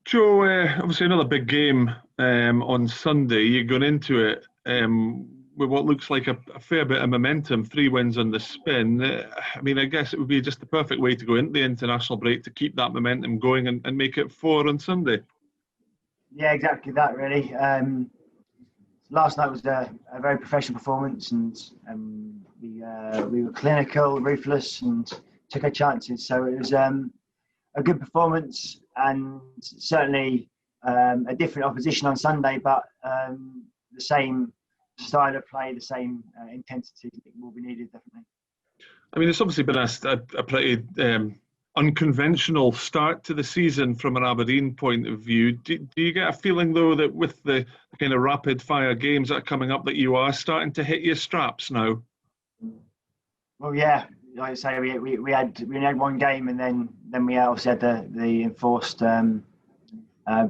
Joe, obviously another big game on Sunday. You're going into it with what looks like a fair bit of momentum, 3 wins on the spin. I guess it would be just the perfect way to go into the international break to keep that momentum going and make it 4 on Sunday. Yeah, exactly that, really. Last night was a very professional performance, and we were clinical, ruthless, and took our chances. So it was a good performance, and certainly a different opposition on Sunday, but the same style of play, the same intensity will be needed, definitely. It's obviously been a pretty unconventional start to the season from an Aberdeen point of view. Do you get a feeling, though, that with the kind of rapid-fire games that are coming up, that you are starting to hit your straps now? Well, yeah. Like I say, we had one game, and then we also had the enforced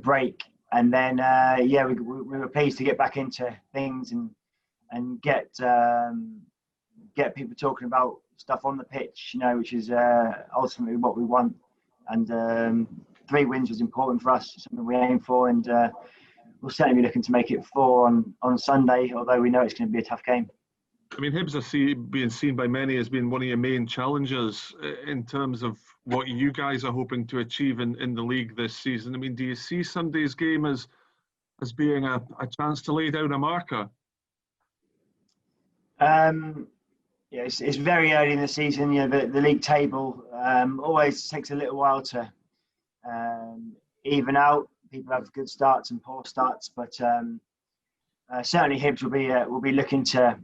break, and then we were pleased to get back into things and get people talking about stuff on the pitch, which is ultimately what we want. And 3 wins was important for us, something we aim for, and we'll certainly be looking to make it 4 on Sunday, although we know it's going to be a tough game. Hibs are being seen by many as being one of your main challengers in terms of what you guys are hoping to achieve in the league this season. Do you see Sunday's game as being a chance to lay down a marker? Yeah, it's very early in the season. The league table always takes a little while to even out. People have good starts and poor starts, but certainly Hibs will be looking to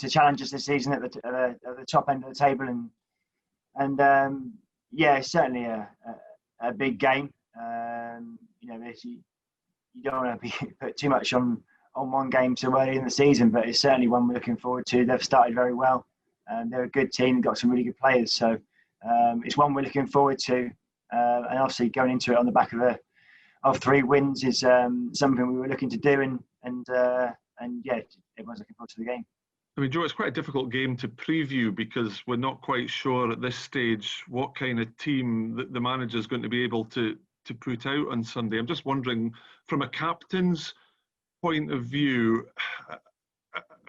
challenge us this season at the top end of the table, and it's certainly a big game. You don't want to put too much on one game so early in the season, but it's certainly one we're looking forward to. They've started very well. They're a good team, got some really good players, so it's one we're looking forward to. And obviously going into it on the back of 3 wins is something we were looking to do, and everyone's looking forward to the game. Joe, it's quite a difficult game to preview because we're not quite sure at this stage what kind of team that the manager is going to be able to put out on Sunday. I'm just wondering, from a captain's point of view,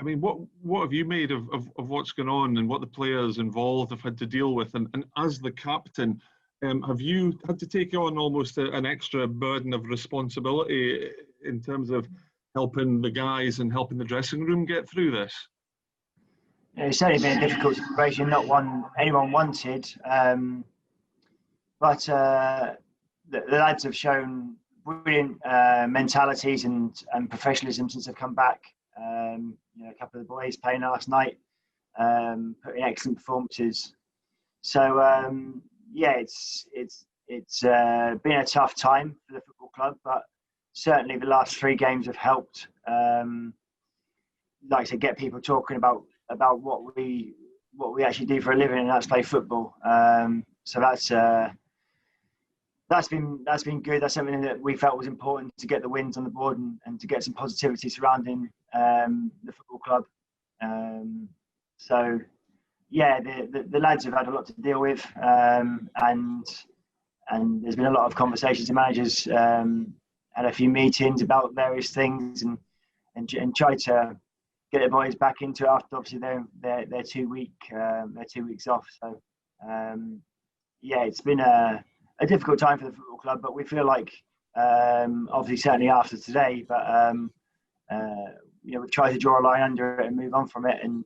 what have you made of what's going on and what the players involved have had to deal with? And as the captain, have you had to take on almost an extra burden of responsibility in terms of helping the guys and helping the dressing room get through this? It's certainly been a difficult situation, not one anyone wanted, but the lads have shown brilliant mentalities and professionalism since they've come back. A couple of the boys playing last night, putting excellent performances. So it's been a tough time for the football club, but certainly the last 3 games have helped. Like I said, get people talking about what we actually do for a living, and that's play football. So that's been good. That's something that we felt was important to get the wins on the board and to get some positivity surrounding the football club. The lads have had a lot to deal with, and there's been a lot of conversations. The managers had a few meetings about various things and tried to get the boys back into it after obviously they're 2 weeks off. So it's been a difficult time for the football club, but we feel like obviously certainly after today, but we've tried to draw a line under it and move on from it, and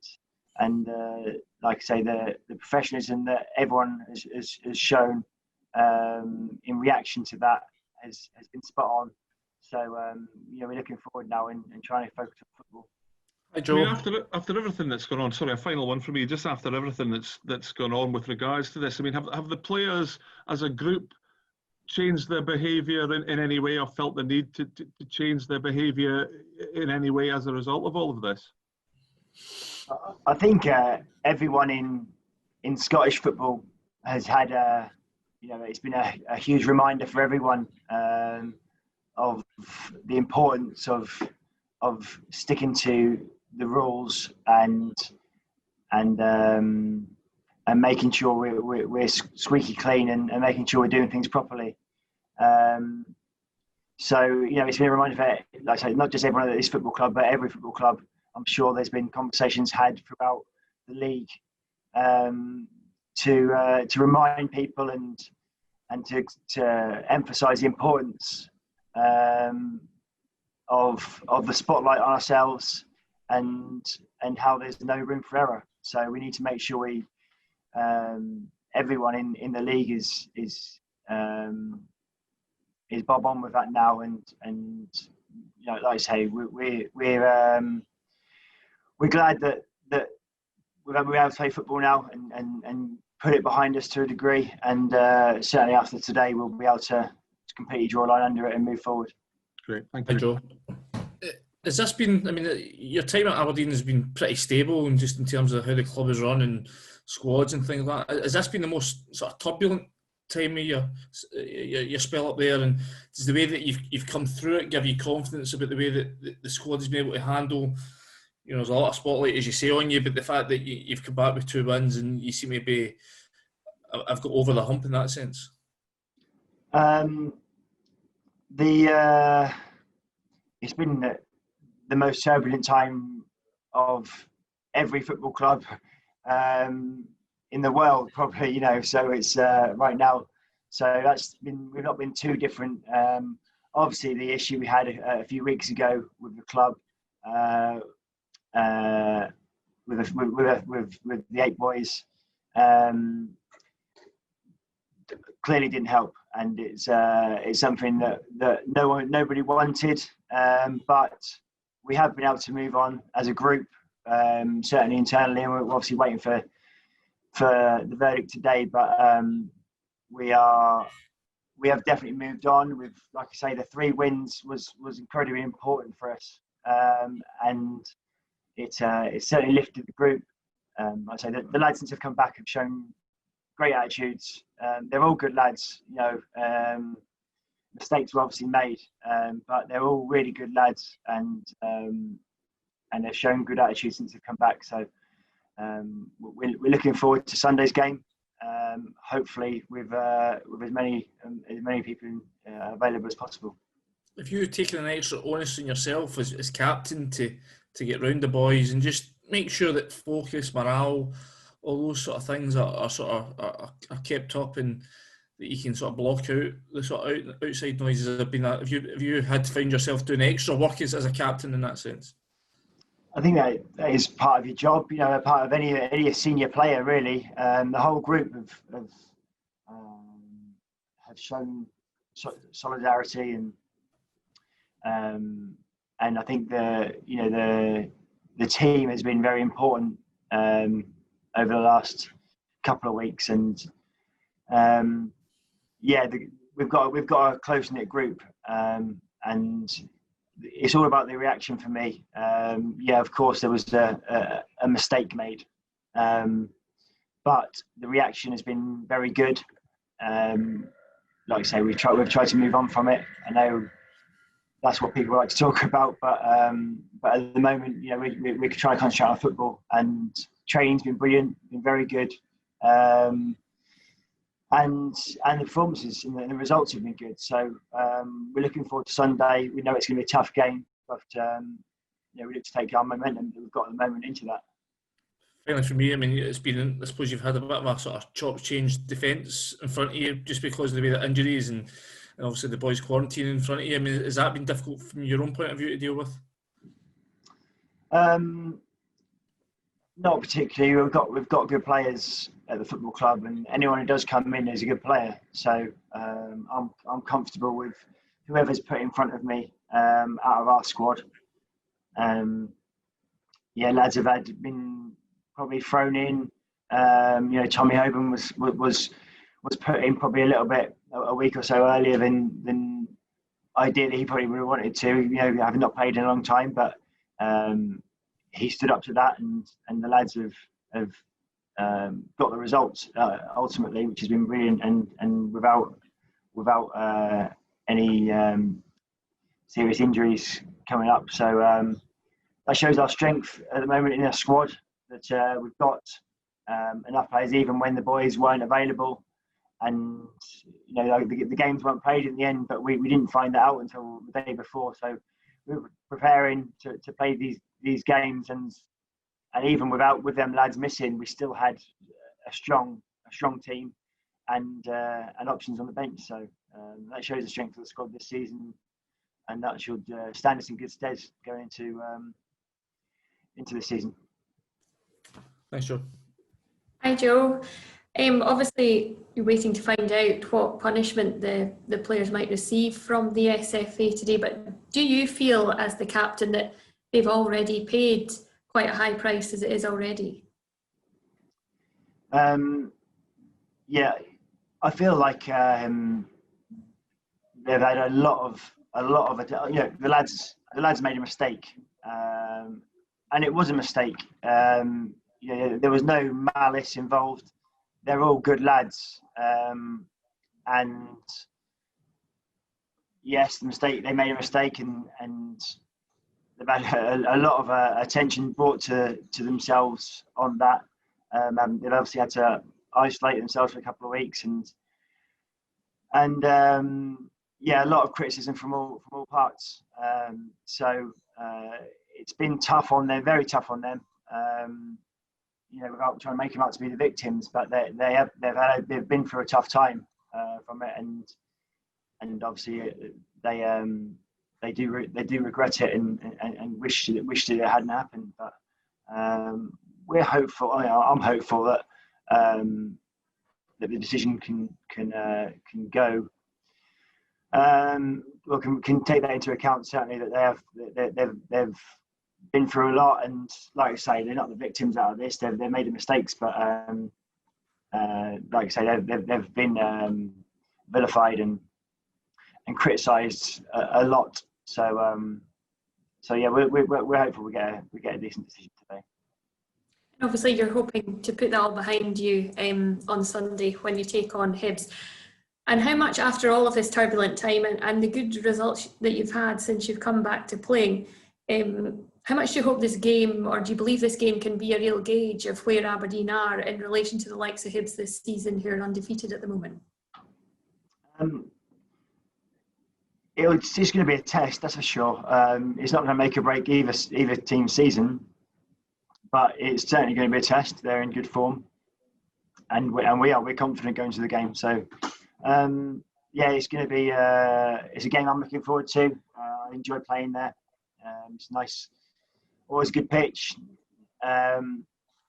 like I say, the professionalism that everyone has shown in reaction to that has been spot on. So we're looking forward now and trying to focus on football. Hi, Joe. After everything that's gone on, sorry, a final one for me. Just after everything that's gone on with regards to this, have the players as a group changed their behaviour in any way, or felt the need to change their behaviour in any way as a result of all of this? I think everyone in Scottish football has had it's been a huge reminder for everyone of the importance of sticking to the rules and making sure we're squeaky clean and making sure we're doing things properly. So, it's been a reminder for, like I say, not just everyone at this football club, but every football club. I'm sure there's been conversations had throughout the league to remind people and to emphasise the importance of the spotlight on ourselves and how there's no room for error. So we need to make sure everyone in the league is bob on with that now, and like I say, we're glad that we're able to play football now and put it behind us to a degree, and certainly after today we'll be able to completely draw a line under it and move forward. Great, thank you. Hi, Joe. Has this been, I mean, your time at Aberdeen has been pretty stable, and just in terms of how the club is run and squads and things like that. Has this been the most sort of turbulent time of your spell up there, and does the way that you've come through it give you confidence about the way that the squad has been able to handle? There's a lot of spotlight, as you say, on you, but the fact that you've come back with 2 wins and you seem to be, I've got over the hump in that sense. It's been the most turbulent time of every football club in the world, probably. So it's right now. So we've not been too different. Obviously, the issue we had a few weeks ago with the club. With the 8 boys, clearly didn't help, and it's something that nobody wanted. But we have been able to move on as a group, certainly internally, and we're obviously waiting for the verdict today. But we have definitely moved on. With, like I say, the 3 wins was incredibly important for us, and it certainly lifted the group. I'd say that the lads, since have come back, have shown great attitudes. They're all good lads. Mistakes were obviously made, but they're all really good lads, and they've shown good attitudes since they've come back. So we're looking forward to Sunday's game. Hopefully with as many people available as possible. Have you taken an extra onus on yourself as captain to get round the boys and just make sure that focus, morale, all those sort of things are kept up, and that you can sort of block out the sort of outside noises? Have you had to find yourself doing extra work as a captain in that sense? I think that is part of your job, part of any senior player, really. The whole group have shown solidarity, and I think the team has been very important over the last couple of weeks, and we've got a close knit group, and it's all about the reaction for me. Of course there was a mistake made, but the reaction has been very good. Like I say, we've tried to move on from it. I know that's what people like to talk about, but at the moment, we try to concentrate on football, and training's been brilliant, been very good, and the performances and the results have been good. So we're looking forward to Sunday. We know it's going to be a tough game, but we look to take our momentum that we've got at the moment into that. Finally, for me, I mean, it's been, I suppose you've had a bit of a sort of chop change defence in front of you just because of the way that injuries and obviously the boys' quarantine in front of you. I mean, has that been difficult from your own point of view to deal with? Not particularly. We've got good players at the football club, and anyone who does come in is a good player. So I'm comfortable with whoever's put in front of me out of our squad. Lads have been probably thrown in. Tommy Hoban was put in probably a little bit a week or so earlier than ideally he probably would have wanted to. Having not played in a long time, but he stood up to that, and the lads have got the results ultimately, which has been brilliant, and without any serious injuries coming up. So that shows our strength at the moment in our squad, that we've got enough players even when the boys weren't available. and like the games weren't played in the end, but we didn't find that out until the day before. So we were preparing to play these games, and even with them lads missing, we still had a strong team and options on the bench. So that shows the strength of the squad this season, and that should stand us in good stead going into the season. Thanks, Joe. Hi, Joe. Obviously, you're waiting to find out what punishment the players might receive from the SFA today, but do you feel, as the captain, that they've already paid quite a high price as it is already? Yeah, I feel like they've had a lot of the lads made a mistake, and it was a mistake. There was no malice involved. They're all good lads, and yes, they made a mistake, and they've had a lot of attention brought to themselves on that. They've obviously had to isolate themselves for a couple of weeks, and a lot of criticism from all parts. So it's been tough on them, very tough on them. Without trying to make them out to be the victims, but they've been through a tough time from it, and obviously they do regret it and wish that it hadn't happened. But we're hopeful. I'm hopeful that the decision can go. Can take that into account, certainly, that they've been through a lot, and like I say, they're not the victims out of this. They've made the mistakes, but like I say, they've been vilified and criticised a lot. So yeah, we're hopeful we get a decent decision today. Obviously, you're hoping to put that all behind you on Sunday when you take on Hibs. And how much, after all of this turbulent time and the good results that you've had since you've come back to playing, how much do you hope this game, or do you believe this game can be a real gauge of where Aberdeen are in relation to the likes of Hibs this season, who are undefeated at the moment? It's going to be a test, that's for sure. It's not going to make or break either team's season, but it's certainly going to be a test. They're in good form, and we're confident going to the game. So it's going to be it's a game I'm looking forward to. I enjoy playing there. It's nice, always a good pitch, and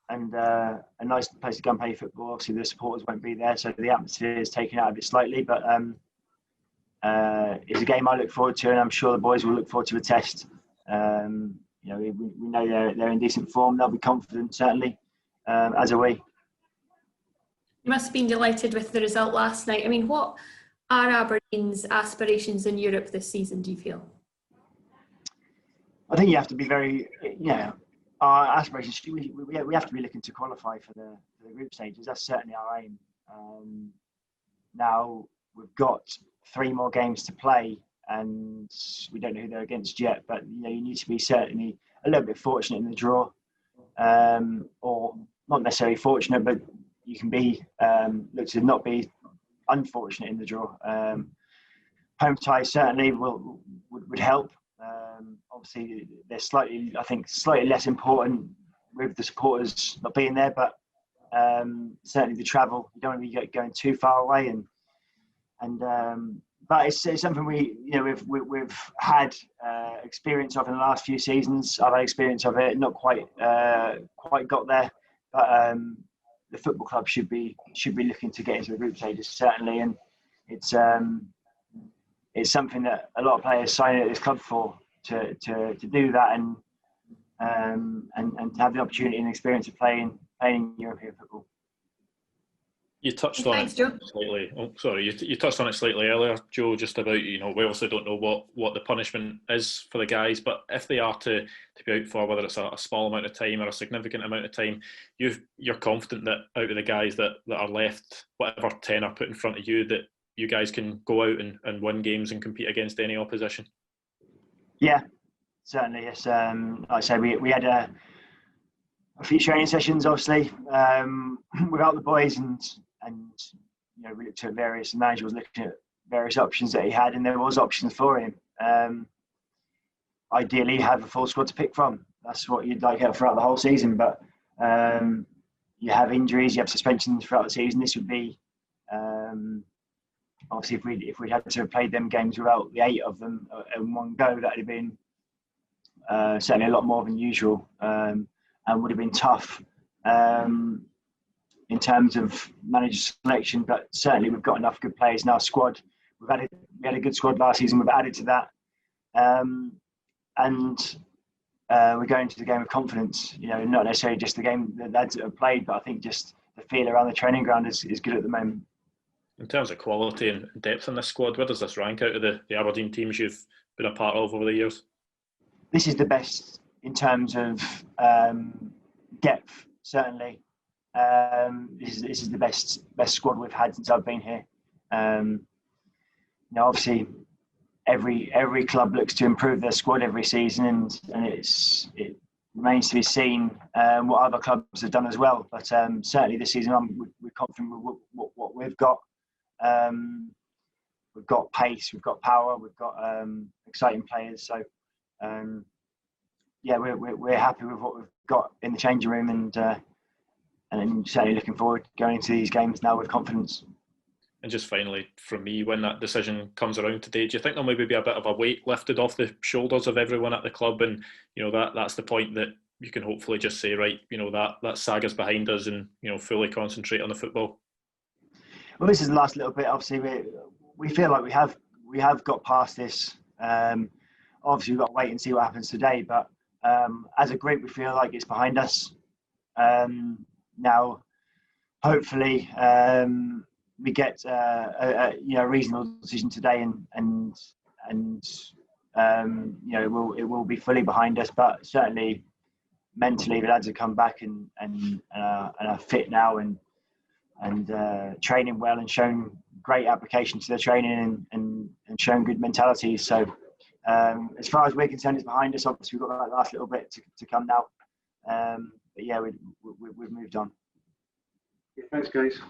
a nice place to go and play football. Obviously, the supporters won't be there, so the atmosphere is taken out of it slightly. But it's a game I look forward to, and I'm sure the boys will look forward to a test. We know they're in decent form. They'll be confident, certainly, as are we. You must have been delighted with the result last night. I mean, what are Aberdeen's aspirations in Europe this season, do you feel? I think you have to be very, our aspirations, we have to be looking to qualify for the group stages. That's certainly our aim. Now, we've got 3 more games to play, and we don't know who they're against yet, but you need to be certainly a little bit fortunate in the draw, or not necessarily fortunate, but you can be look to not be unfortunate in the draw. Home ties certainly would help. Obviously, they're slightly less important with the supporters not being there, but certainly the travel, you don't want to be going too far away, but it's something we've had experience of in the last few seasons. I've had experience of it, not quite got there, but the football club should be looking to get into the group stages, certainly, and it's something that a lot of players sign at this club for, to do that and to have the opportunity and experience of playing European football. You touched on it slightly. Oh, sorry, you touched on it slightly earlier, Joe. Just about we obviously don't know what the punishment is for the guys, but if they are to be out for whether it's a small amount of time or a significant amount of time, you're confident that out of the guys that are left, whatever 10 are put in front of you, that you guys can go out and win games and compete against any opposition. Yeah, certainly. Yes, like I said, we had a few training sessions, obviously, without the boys, and we looked at various, the manager was looking at various options that he had, and there was options for him. Ideally, have a full squad to pick from. That's what you'd like throughout the whole season. But you have injuries, you have suspensions throughout the season. This would be obviously if we had to have played them games without the 8 of them in one go, that would have been certainly a lot more than usual, and would have been tough in terms of manager selection. But certainly we've got enough good players in our squad. We had a good squad last season. We've added to that, and we're going into the game with confidence. Not necessarily just the game the lads that have played, but I think just the feel around the training ground is good at the moment. In terms of quality and depth in this squad, where does this rank out of the Aberdeen teams you've been a part of over the years? This is the best in terms of depth, certainly. This is the best squad we've had since I've been here. Obviously, every club looks to improve their squad every season, and it remains to be seen what other clubs have done as well. But certainly this season, we're confident with what we've got. We've got pace, we've got power, we've got exciting players. So we're happy with what we've got in the changing room, and certainly looking forward to going into these games now with confidence. And just finally, from me, when that decision comes around today, do you think there'll maybe be a bit of a weight lifted off the shoulders of everyone at the club, and that's the point that you can hopefully just say, right, that saga's behind us, and fully concentrate on the football? Well, this is the last little bit. Obviously, we feel like we have got past this. Obviously, we've got to wait and see what happens today. But as a group, we feel like it's behind us. Now, hopefully, we get a reasonable decision today, and it will be fully behind us. But certainly, mentally, the lads have come back and are fit now, and training well, and shown great application to their training, and shown good mentality. So as far as we're concerned, it's behind us. Obviously, we've got that last little bit to come now. But yeah, we've moved on. Thanks, guys.